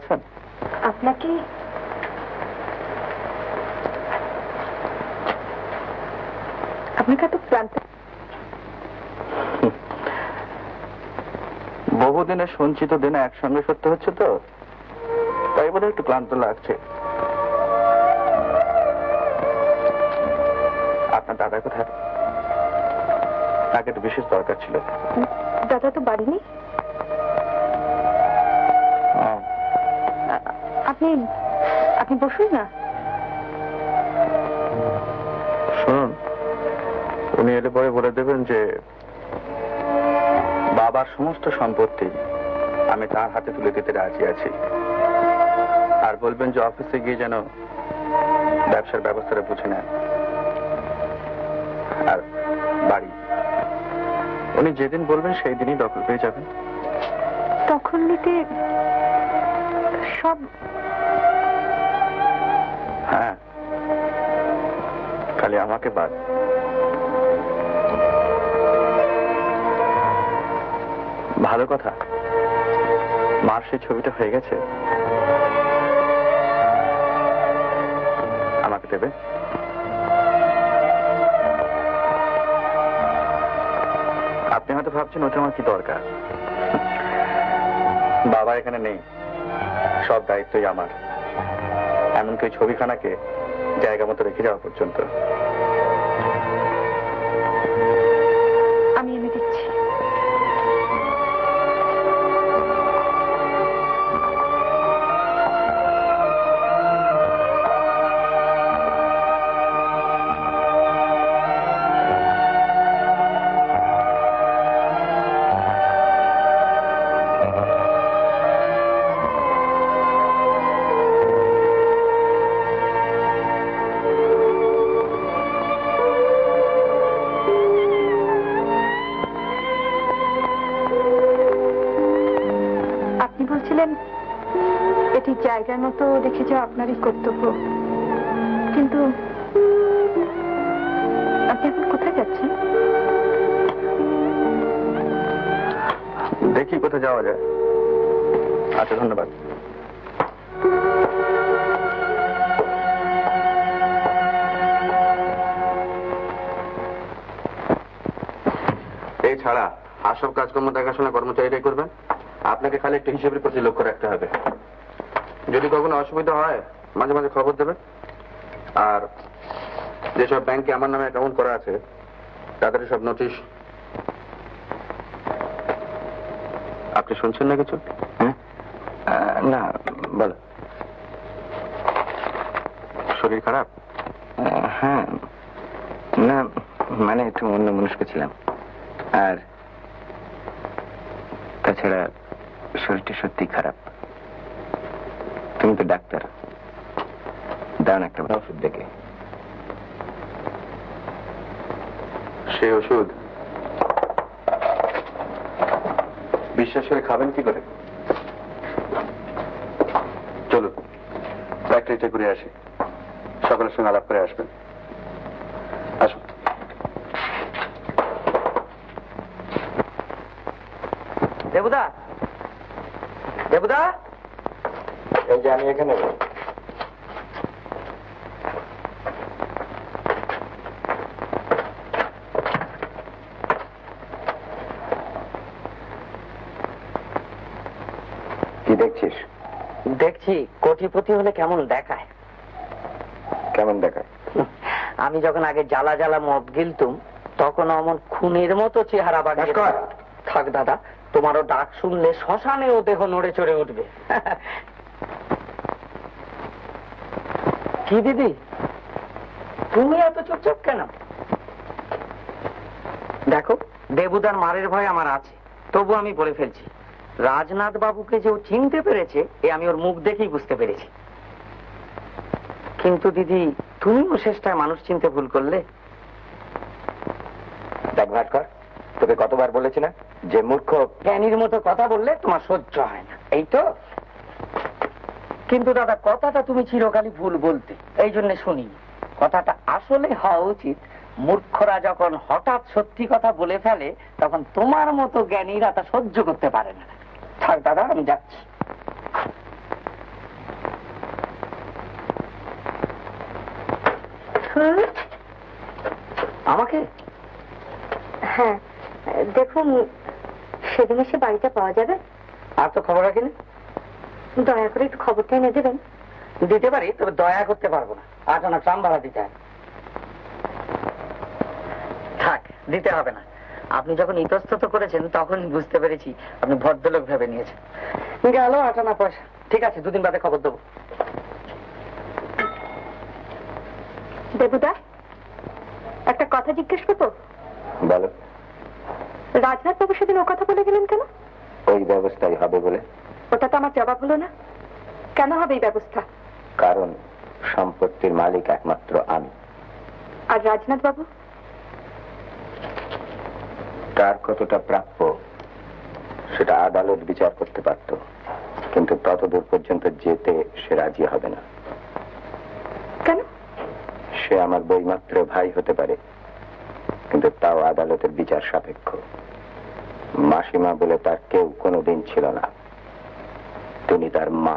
আছেন? আপনাকে আপনাকে এত ক্লান্ত? বহুদিনের সঞ্চিত দিনে একসঙ্গে সত্যি হচ্ছে তো, তাই বোধ একটু ক্লান্ত লাগছে। আপনার দাদা কোথায়? তাকে একটু বিশেষ দরকার ছিল। দাদা তো বাড়ি নেই। আপনি আপনি বসুন না। শুনুন, উনি এলে পরে বলে দেবেন যে বাবার সমস্ত সম্পত্তি আমি তার হাতে তুলে দিতে রাজি আছি, আর বলবেন যে অফিসে গিয়ে যেন ব্যবসার ব্যবস্থাটা বুঝে নেন। আর বাড়ি উনি যেদিন বলবেন সেই দিনই দখল পেয়ে যাবেন। তখন নিতে সব? হ্যাঁ, খালি আমাকে বাদ। ভালো কথা, মার সেই ছবিটা হয়ে গেছে, আমাকে দেবে? আপনি হয়তো ভাবছেন ওটা আমার কি দরকার। বাবা এখানে নেই, সব দায়িত্বই আমার, এমনকি ওই ছবিখানাকে জায়গা মতো রেখে যাওয়া পর্যন্ত। আমি এনে দিচ্ছি। এটি জায়গার মতো রেখে যাওয়া আপনারই কর্তব্য, কিন্তু আপনি এখন কোথায় যাচ্ছেন? দেখি কোথায় যাওয়া যায়। আচ্ছা, ধন্যবাদ। এই ছাড়া আর সব কাজকর্ম দেখাশোনা কর্মচারীরাই করবেন, আপনাকে খালি একটু হিসেবের প্রতি লক্ষ্য রাখতে হবে। যদি কখনো অসুবিধা হয় মাঝে মাঝে খবর দেবেন। আর যেসব ব্যাংকে আমার নামে অ্যাকাউন্ট করা আছে তাদের সব নোটিশ। আপনি শুনছেন না কিছু? না, বল। শরীর খারাপ? হ্যাঁ, না মানে একটু অন্য মনস্ক ছিলাম। আর তাছাড়া শরীরটা সত্যি খারাপ। তুমি তো ডাক্তার, দাঁড়ান একটা ওষুধ দেখে। সে ওষুধ বিশ্বাস করে খাবেন কি করে? চলুন ফ্যাক্টরিতে ঘুরে আসি, সকলের সঙ্গে আলাপ করে আসবেন। আসুন। দেবুদা, দেবুদা, এই যে আমি এখানে। কি দেখছিস? দেখছি কোটিপতি হলে কেমন দেখায়। কেমন দেখায়? আমি যখন আগে জ্বালা জ্বালা মদ গিলতুম তখন অমন খুনের মতো চেহারা বাড়িয়ে। থাক দাদা, তোমারও ডাক শুনলে শ্মশানেও দেহ নড়ে চড়ে উঠবে। কি দিদি, তুমি এত চুপচাপ কেন? দেখো, দেবুদার মারের ভয় আমার আছে, তবু আমি বলে ফেলছি, রাজনাথ বাবুকে যে ও চিনতে পেরেছে এ আমি ওর মুখ দেখেই বুঝতে পেরেছি। কিন্তু দিদি, তুমিও শেষটায় মানুষ চিনতে ভুল করলে। দেখ ভাস্কর, তোকে কতবার বলেছি না যে মূর্খ জ্ঞানীর মতো কথা বললে তোমার সহ্য হয় না, এই তো। কিন্তু দাদা, কথাটা তুমি চিরকালই ভুল বলতে, এই জন্য শুনি। কথাটা আসলে হওয়া উচিত, মূর্খরা যখন হঠাৎ সত্যি কথা বলে ফেলে তখন তোমার মতো জ্ঞানীরা তা সহ্য করতে পারে না। থাক দাদা, আমি যাচ্ছি। আমাকে? হ্যাঁ, দেখুন সেদিন এসে বাড়িটা পাওয়া যাবে? আর তো খবর রাখিনি। দয়া করে একটু খবরটা এনে দেবেন। দিতে পারি, তবে দয়া করতে পারবো না। 8 আনা ট্রাম ভাড়া দিতে হয়। থাক, দিতে হবে না। আপনি যখন ইতস্তত করেছেন তখনই বুঝতে পেরেছি আপনি ভদ্রলোক ভেবে নিয়েছেন। গেল 8 আনা পয়সা। ঠিক আছে, 2 দিন বাদে খবর দেবো। দেবুদা, একটা কথা জিজ্ঞেস করবো? বলো। রাজনাথ বাবু সেদিন ও কথা বলে গেলেন কেন? ওই ব্যবস্থাই হবে বলে। ওটা তো আমার জবাব হলো না। কেন হবে এই ব্যবস্থা? কারণ সম্পত্তির মালিক একমাত্র আমি। আর রাজনাথ বাবু? তার কতটা প্রাপ্য সেটা আদালত বিচার করতে পারত, কিন্তু ততদূর পর্যন্ত যেতে সে রাজি হবে না। কেন? সে আমার বইমাত্র ভাই হতে পারে, কিন্তু তাও আদালতের বিচার সাপেক্ষ। মাসিমা বলে তার কেউ কোনোদিন ছিল না, তিনি তার মা।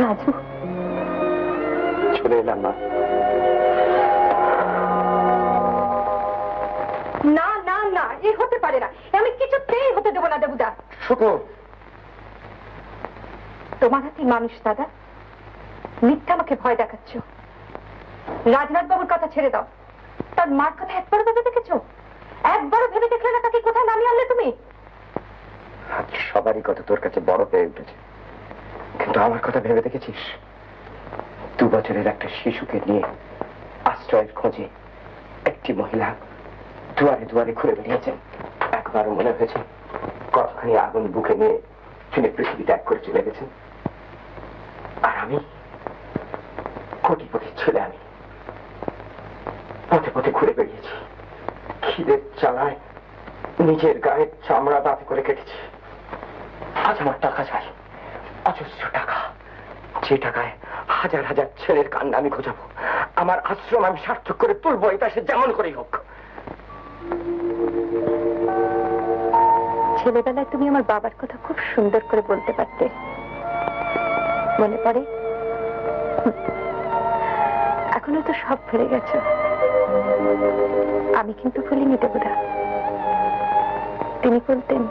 রাজু, চলে এলাম মা। না না না, এ হতে পারে না। আমি কিছুতেই হতে দেবো না দেবুদা। শুকো, তোমার হাতে মানুষ দাদা, মিথ্যা আমাকে ভয় দেখাচ্ছ। রাজনাথ বাবুর কথা ছেড়ে দাও, তার মার কথা একবার ভেবে দেখেছো? একবারও ভেবে দেখলে না তাকে কোথায় নামিয়ে আনলে তুমি? আজ সবারই কথা তোর কাছে বড় হয়ে উঠেছে, কিন্তু আমার কথা ভেবে দেখেছিস? 2 বছরের একটা শিশুকে নিয়ে আশ্রয়ের খোঁজে একটি মহিলা দুয়ারে দুয়ারে ঘুরে বেরিয়েছেন। একবারও মনে হয়েছে কতখানি আগুন বুকে নিয়ে তিনি পৃথিবী ত্যাগ করে চলে গেছেন? আর আমি কোটিপতির ছেলে, আমি পথে পথে ঘুরে বেরিয়েছি, খিদের চালায় নিজের গায়ের চামড়া দাঁত করে কেটেছি। আজ আমার টাকা চাই, অজস্র টাকা, যে টাকায় হাজার হাজার ছেলের কান্না আমি খোঁজাবো। আমার আশ্রম আমি সার্থক করে তুলবো, এটা সে যেমন করেই হোক। ছেলেবেলায় তুমি আমার বাবার কথা খুব সুন্দর করে বলতে পারতে, মনে পড়ে? এখনো তো সব ভুলে গেছো। আমি কিন্তু ভুলিনি দেবুদা। তিনি বলতেন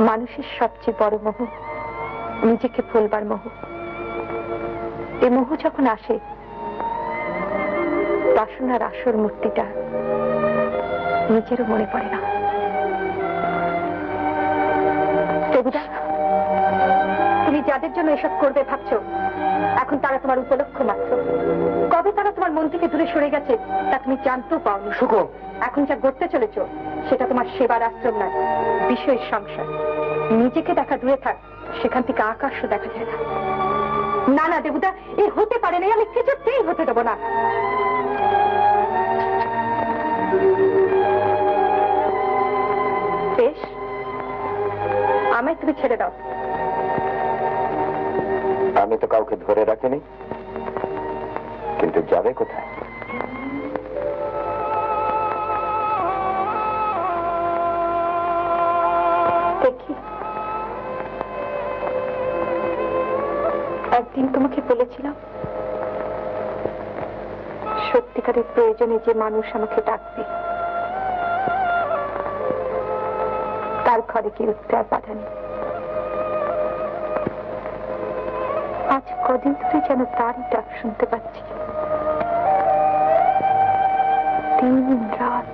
মানুষের সবচেয়ে বড় মোহ নিজেকে ভুলবার মোহ। এই মোহ যখন আসে, বাসনার আসল মূর্তিটা নিজেরও মনে পড়ে না। দেবুদা, তুমি যাদের জন্য এসব করবে ভাবছো, এখন তারা তোমার উপলক্ষ মাত্র। কবে তারা তোমার মন থেকে দূরে সরে গেছে তা তুমি জানতেও পাওনি। শুকো, এখন যা করতে চলেছো সেটা তোমার সেবার আশ্রম নয়, বিষয়ের সংসার। নিজেকে দেখা দূরে থাক, সেখান থেকে আকাশও দেখা যায় না। না না দেবুদা, এ হতে পারে না, আমি কিছুতেই হতে দেবো না। বেশ, আমায় তুমি ছেড়ে দাও। আমি তো কাউকে ধরে রাখিনি, কিন্তু যাবে কোথায়? দেখি, একদিন তোমাকে বলেছিলাম সত্যিকারের প্রয়োজনে যে মানুষ আমাকে ডাকবে তার ঘরে কি উত্তর পাঠানি। আজ কদিন ধরে যেন তারই ডাক শুনতে পাচ্ছি, দিন রাত